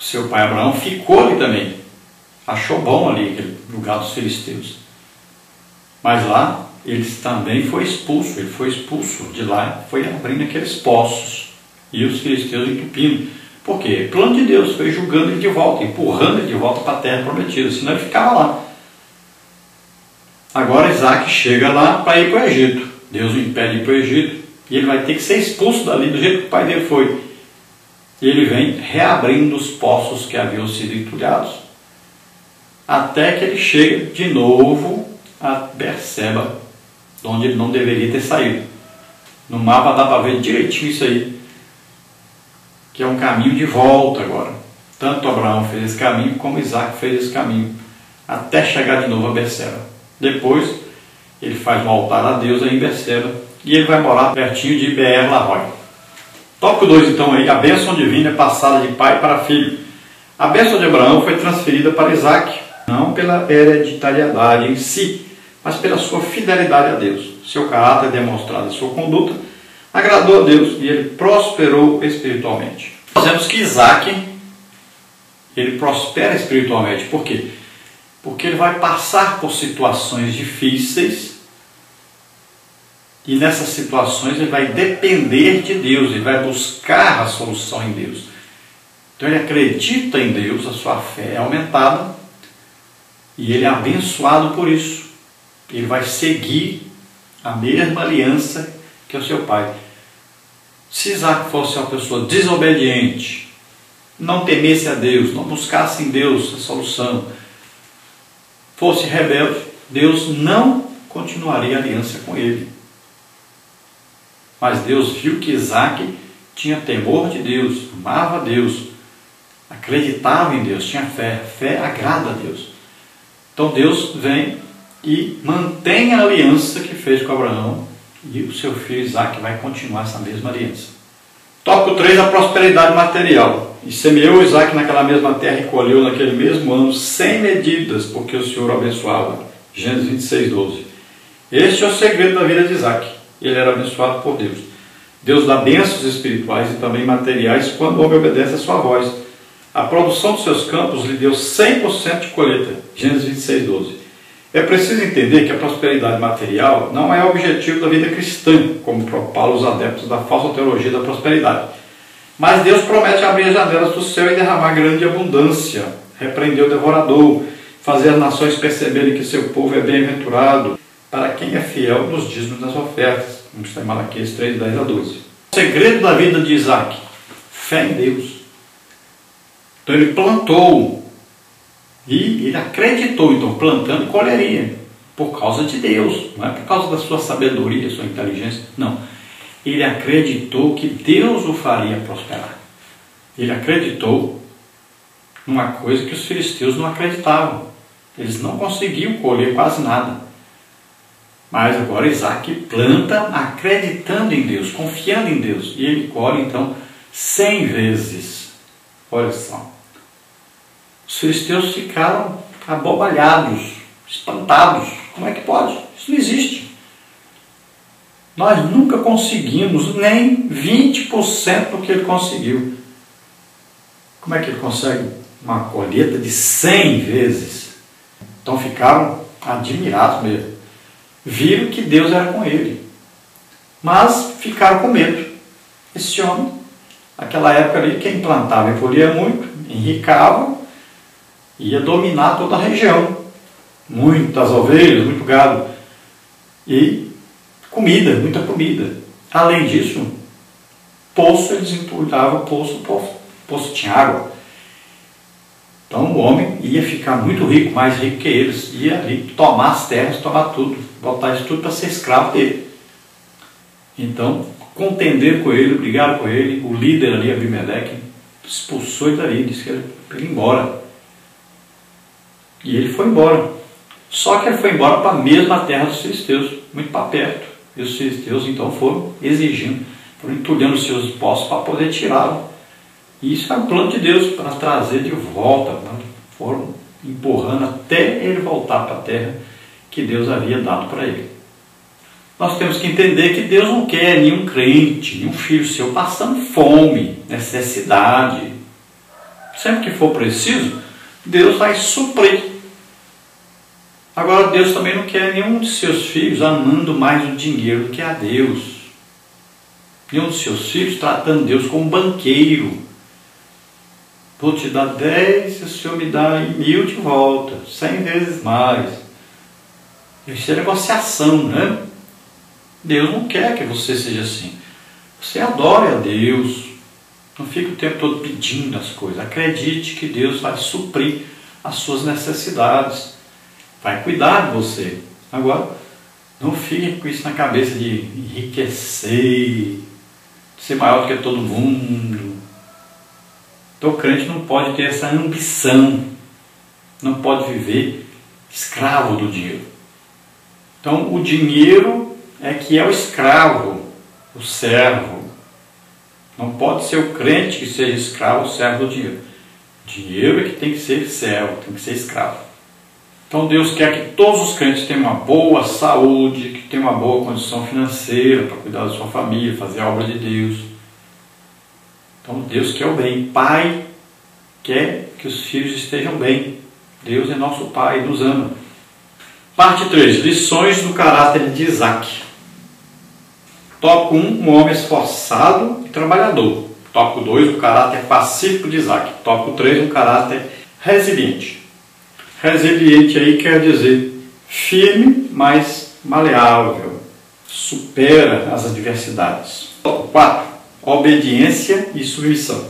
seu pai Abraão ficou ali também. Achou bom ali aquele lugar dos filisteus. Mas lá ele também foi expulso. Ele foi expulso de lá, foi abrindo aqueles poços. E os filisteus entupindo. Por quê? Plano de Deus, foi julgando ele de volta, empurrando ele de volta para a terra prometida. Senão ele ficava lá. Agora Isaac chega lá para ir para o Egito. Deus o impede de ir para o Egito. E ele vai ter que ser expulso dali do jeito que o pai dele foi. E ele vem reabrindo os poços que haviam sido entulhados, até que ele chega de novo a Berseba, de onde ele não deveria ter saído. No mapa dá para ver direitinho isso aí, que é um caminho de volta agora. Tanto Abraão fez esse caminho, como Isaac fez esse caminho, até chegar de novo a Berseba. Depois, ele faz um altar a Deus aí em Berseba, e ele vai morar pertinho de Beer-Lahai. Tópico 2, então, aí, a bênção divina é passada de pai para filho. A bênção de Abraão foi transferida para Isaac, não pela hereditariedade em si, mas pela sua fidelidade a Deus. Seu caráter demonstrado em sua conduta agradou a Deus e ele prosperou espiritualmente. Nós vemos que Isaac, ele prospera espiritualmente. Por quê? Porque ele vai passar por situações difíceis. E nessas situações ele vai depender de Deus, ele vai buscar a solução em Deus. Então ele acredita em Deus, a sua fé é aumentada e ele é abençoado por isso. Ele vai seguir a mesma aliança que o seu pai. Se Isaac fosse uma pessoa desobediente, não temesse a Deus, não buscasse em Deus a solução, fosse rebelde, Deus não continuaria a aliança com ele. Mas Deus viu que Isaac tinha temor de Deus, amava Deus, acreditava em Deus, tinha fé. Fé agrada a Deus. Então Deus vem e mantém a aliança que fez com Abraão, e o seu filho Isaac vai continuar essa mesma aliança. Tópico 3, a prosperidade material. E semeou Isaac naquela mesma terra e colheu naquele mesmo ano 100 medidas, porque o Senhor o abençoava. Gênesis 26, 12. Este é o segredo da vida de Isaac. Ele era abençoado por Deus. Deus dá bênçãos espirituais e também materiais quando o homem obedece a sua voz. A produção dos seus campos lhe deu 100% de colheita. Gênesis 26, 12. É preciso entender que a prosperidade material não é o objetivo da vida cristã, como propalam os adeptos da falsa teologia da prosperidade. Mas Deus promete abrir as janelas do céu e derramar grande abundância, repreender o devorador, fazer as nações perceberem que seu povo é bem-aventurado, para quem é fiel nos dízimos das ofertas, como está em Malaquias 3, 10 a 12. O segredo da vida de Isaac, fé em Deus. Então ele plantou, e ele acreditou, então plantando colheria, por causa de Deus, não é por causa da sua sabedoria, sua inteligência, não. Ele acreditou que Deus o faria prosperar. Ele acreditou numa coisa que os filisteus não acreditavam. Eles não conseguiam colher quase nada. Mas agora Isaac planta acreditando em Deus, confiando em Deus. E ele colhe então 100 vezes. Olha só. Os filisteus ficaram abobalhados, espantados. Como é que pode? Isso não existe. Nós nunca conseguimos nem 20% do que ele conseguiu. Como é que ele consegue uma colheita de 100 vezes? Então ficaram admirados mesmo. Viram que Deus era com ele, mas ficaram com medo. Esse homem, naquela época ali, quem plantava e colhia muito, enricava, ia dominar toda a região. Muitas ovelhas, muito gado e comida, muita comida. Além disso, poço, eles entulhavam o poço tinha água. Então o homem ia ficar muito rico, mais rico que eles, ia ali tomar as terras, tomar tudo, botar isso tudo para ser escravo dele. Então, contender com ele, brigaram com ele, o líder ali, Abimeleque, expulsou ele dali, disse que ele ia embora. E ele foi embora. Só que ele foi embora para a mesma terra dos filisteus, muito para perto. E os filisteus então foram exigindo, foram entulhando os seus poços para poder tirá-lo. E isso é o plano de Deus para trazer de volta. Foram empurrando até ele voltar para a terra que Deus havia dado para ele. Nós temos que entender que Deus não quer nenhum crente, nenhum filho seu passando fome, necessidade, Sempre que for preciso, Deus vai suprir. Agora, Deus também não quer nenhum de seus filhos amando mais o dinheiro do que a Deus. Nenhum de seus filhos tratando Deus como banqueiro. Vou te dar 10 e o Senhor me dá 1000 de volta, 100 vezes mais. Isso é negociação, né? Deus não quer que você seja assim. Você adore a Deus. Não fique o tempo todo pedindo as coisas. Acredite que Deus vai suprir as suas necessidades. Vai cuidar de você. Agora, não fique com isso na cabeça de enriquecer, de ser maior do que todo mundo. Então o crente não pode ter essa ambição. Não pode viver escravo do dinheiro. Então o dinheiro é que é o escravo, o servo. Não pode ser o crente que seja escravo ou servo do dinheiro. Dinheiro é que tem que ser servo, tem que ser escravo. Então Deus quer que todos os crentes tenham uma boa saúde, que tenham uma boa condição financeira para cuidar da sua família, fazer a obra de Deus. Então Deus quer o bem. Pai quer que os filhos estejam bem. Deus é nosso Pai, nos ama. Parte 3. Lições do caráter de Isaac. Tópico 1. Um homem esforçado e trabalhador. Tópico 2. O caráter pacífico de Isaac. Tópico 3. Um caráter resiliente. Resiliente aí quer dizer firme, mas maleável. Supera as adversidades. Tópico 4. Obediência e submissão.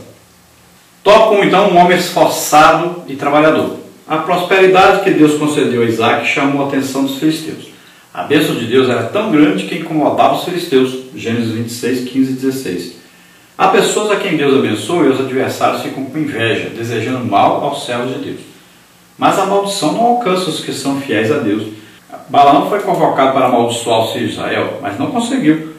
Tópico 1. Então, um homem esforçado e trabalhador. A prosperidade que Deus concedeu a Isaac chamou a atenção dos filisteus. A bênção de Deus era tão grande que incomodava os filisteus. Gênesis 26, 15 e 16. Há pessoas a quem Deus abençoa e os adversários ficam com inveja, desejando mal aos servos de Deus. Mas a maldição não alcança os que são fiéis a Deus. Balaão foi convocado para amaldiçoar os filhos de Israel, mas não conseguiu.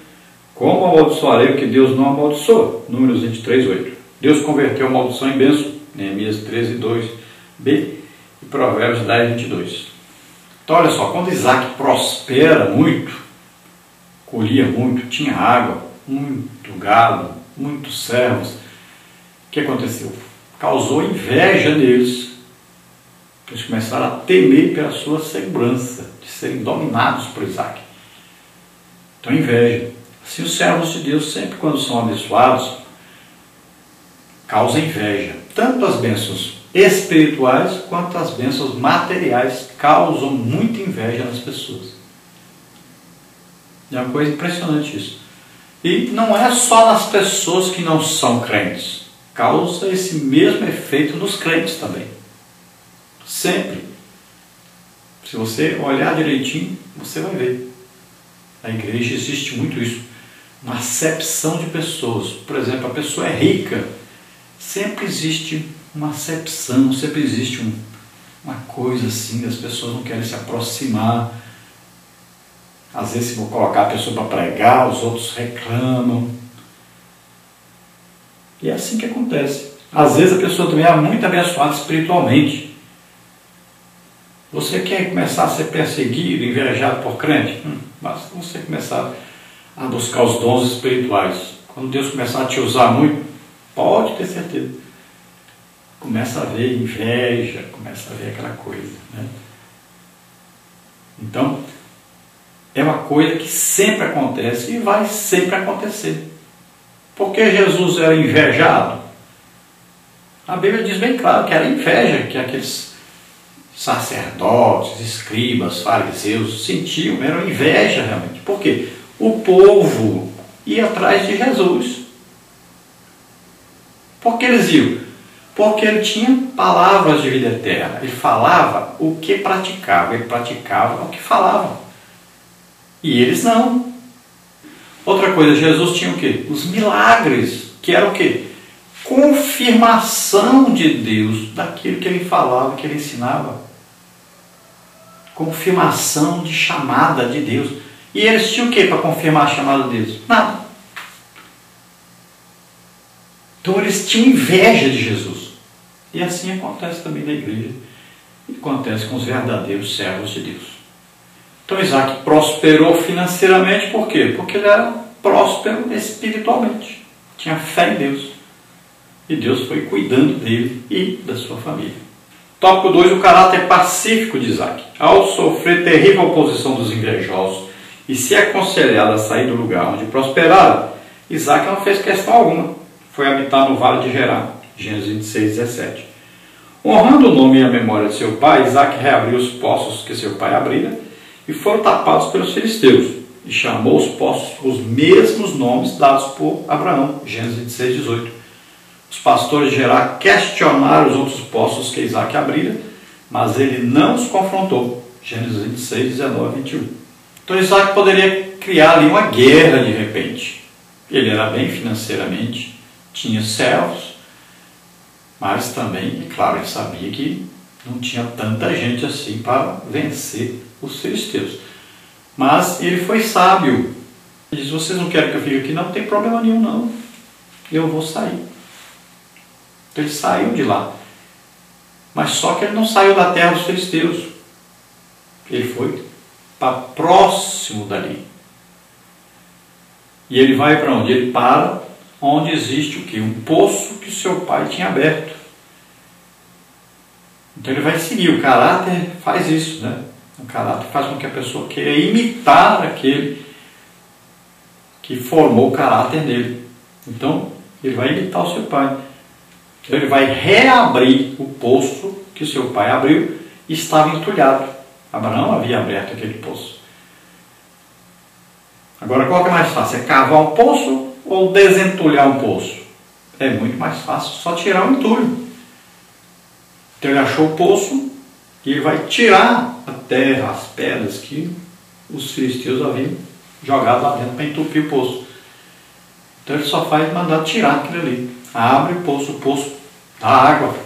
Como amaldiçoarei o que Deus não amaldiçoa? Números 23, 8. Deus converteu a maldição em bênção. Neemias 13, 2b. E Provérbios 10, 22. Então olha só, quando Isaac prospera muito, colhia muito, tinha água, muito gado, muitos servos, o que aconteceu? Causou inveja neles. Eles começaram a temer pela sua segurança, de serem dominados por Isaac. Então inveja. Assim os servos de Deus, sempre quando são abençoados, causam inveja. Tanto as bênçãos espirituais quanto as bênçãos materiais causam muita inveja nas pessoas. É uma coisa impressionante isso. E não é só nas pessoas que não são crentes. Causa esse mesmo efeito nos crentes também. Sempre. Se você olhar direitinho, você vai ver. Na igreja existe muito isso. Uma acepção de pessoas. Por exemplo, a pessoa é rica. Sempre existe uma acepção, sempre existe uma coisa assim, as pessoas não querem se aproximar. Às vezes, se vou colocar a pessoa para pregar, os outros reclamam. E é assim que acontece. Às vezes a pessoa também é muito abençoada espiritualmente. Você quer começar a ser perseguido, invejado por crente? Basta você começar a buscar os dons espirituais. Quando Deus começar a te usar muito, pode ter certeza. Começa a ver inveja, começa a ver aquela coisa, né? Então, é uma coisa que sempre acontece e vai sempre acontecer. Por que Jesus era invejado? A Bíblia diz bem claro que era inveja que aqueles sacerdotes, escribas, fariseus sentiam, era inveja realmente. Por quê? O povo ia atrás de Jesus. Por que eles iam? Porque ele tinha palavras de vida eterna. Ele falava o que praticava. Ele praticava o que falava. E eles não. Outra coisa, Jesus tinha o quê? Os milagres, que era o quê? Confirmação de Deus daquilo que ele falava, que ele ensinava. Confirmação de chamada de Deus. E eles tinham o quê para confirmar a chamada de Deus? Nada. Então eles tinham inveja de Jesus. E assim acontece também na igreja. E acontece com os verdadeiros servos de Deus. Então Isaac prosperou financeiramente por quê? Porque ele era próspero espiritualmente. Tinha fé em Deus. E Deus foi cuidando dele e da sua família. Tópico 2, o caráter pacífico de Isaac. Ao sofrer terrível oposição dos invejosos e se aconselhado a sair do lugar onde prosperara, Isaac não fez questão alguma. Foi habitar no vale de Gerar, Gênesis 26, 17. Honrando o nome e a memória de seu pai, Isaac reabriu os poços que seu pai abrira e foram tapados pelos filisteus. E chamou os poços os mesmos nomes dados por Abraão, Gênesis 26, 18. Os pastores de Gerar questionaram os outros poços que Isaac abrira, mas ele não os confrontou. Gênesis 26, 19 e 21. Então Isaac poderia criar ali uma guerra de repente. Ele era bem financeiramente, tinha servos, mas também, é claro, ele sabia que não tinha tanta gente assim para vencer os filisteus. Mas ele foi sábio. Ele disse: vocês não querem que eu fique aqui? Não tem problema nenhum, não. Eu vou sair. Ele saiu de lá. Mas só que ele não saiu da terra dos filisteus. Ele foi para próximo dali. E ele vai para onde? Ele para onde existe o quê? Um poço que seu pai tinha aberto. Então ele vai seguir. O caráter faz isso, né? O caráter faz com que a pessoa queira imitar aquele que formou o caráter dele. Então ele vai imitar o seu pai. Então ele vai reabrir o poço que seu pai abriu e estava entulhado. Abraão havia aberto aquele poço. Agora, qual que é mais fácil? É cavar um poço ou desentulhar um poço? É muito mais fácil só tirar o entulho. Então ele achou o poço e ele vai tirar a terra, as pedras que os filisteus haviam jogado lá dentro para entupir o poço. Então ele só faz mandar tirar aquilo ali. Abre o poço dá água.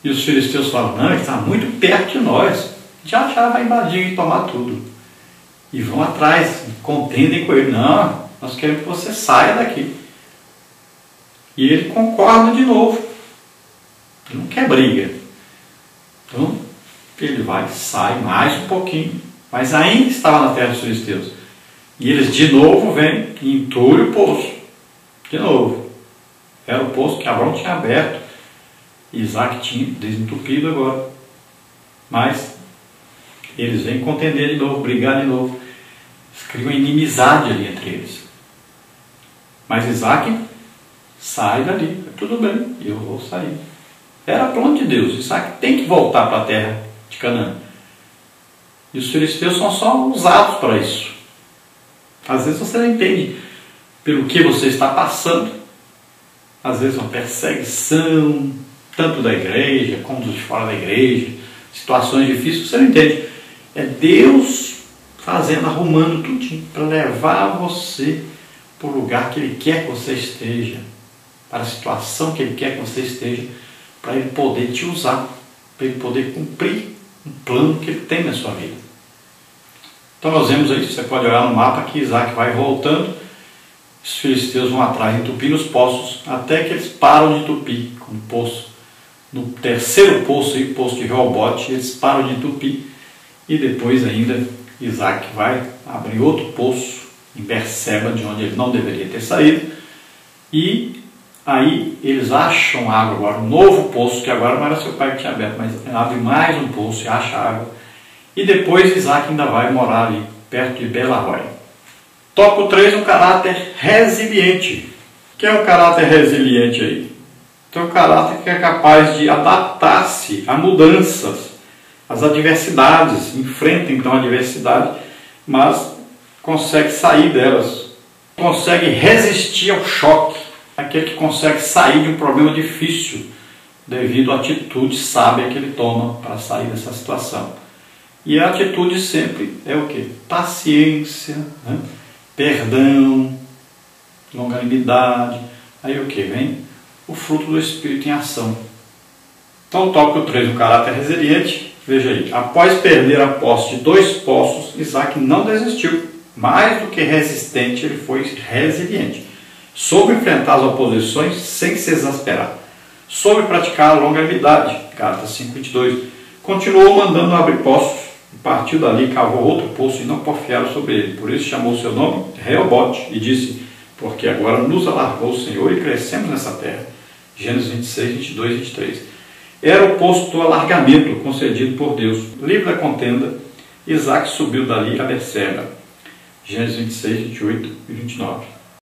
E os filisteus falam: não, ele está muito perto de nós. Já vai invadir e tomar tudo. E vão atrás, contendem com ele: não, nós queremos que você saia daqui. E ele concorda de novo. Ele não quer briga. Então ele vai, sai mais um pouquinho, mas ainda estava na terra dos filisteus. E eles de novo vêm e entulham o poço. De novo. Era o poço que Abraão tinha aberto. Isaac tinha desentupido agora. Mas eles vêm contender de novo, brigar de novo. Eles criam inimizade ali entre eles. Mas Isaac sai dali. Tudo bem, eu vou sair. Era plano de Deus. Isaac tem que voltar para a terra de Canaã. E os filisteus são só usados para isso. Às vezes você não entende pelo que você está passando. Às vezes uma perseguição, tanto da igreja como dos de fora da igreja, situações difíceis, você não entende. É Deus arrumando tudinho para levar você para o lugar que Ele quer que você esteja, para a situação que Ele quer que você esteja, para Ele poder te usar, para Ele poder cumprir um plano que Ele tem na sua vida. Então nós vemos aí, você pode olhar no mapa que Isaac vai voltando, os filisteus vão atrás, entupindo os poços, até que eles param de entupir com o poço. No terceiro poço, o poço de Reobote, eles param de entupir, e depois ainda Isaac vai abrir outro poço em Berseba, de onde ele não deveria ter saído, e aí eles acham água agora, um novo poço, que agora não era seu pai que tinha aberto, mas abre mais um poço e acha água, e depois Isaac ainda vai morar ali, perto de Belaroi. Tópico 3, um caráter resiliente. O que é um caráter resiliente aí? Então, um caráter que é capaz de adaptar-se a mudanças, às adversidades, enfrenta então a adversidade, mas consegue sair delas, consegue resistir ao choque, aquele que consegue sair de um problema difícil, devido à atitude sábia que ele toma para sair dessa situação. E a atitude sempre é o quê? Paciência, né? Perdão, longanimidade. Aí o que? Vem o fruto do Espírito em ação. Então o tópico 3, o caráter resiliente. Veja aí, após perder a posse de 2 poços, Isaac não desistiu. Mais do que resistente, ele foi resiliente. Soube enfrentar as oposições sem se exasperar. Soube praticar a longanimidade. Gálatas 5:22. Continuou mandando abrir poços. Partiu dali, cavou outro poço e não porfiaram sobre ele. Por isso chamou seu nome Reobote e disse: porque agora nos alargou o Senhor e crescemos nessa terra. Gênesis 26, 22 e 23. Era o posto do alargamento concedido por Deus. Livre da contenda, Isaac subiu dali a Berseba. Gênesis 26, 28 e 29.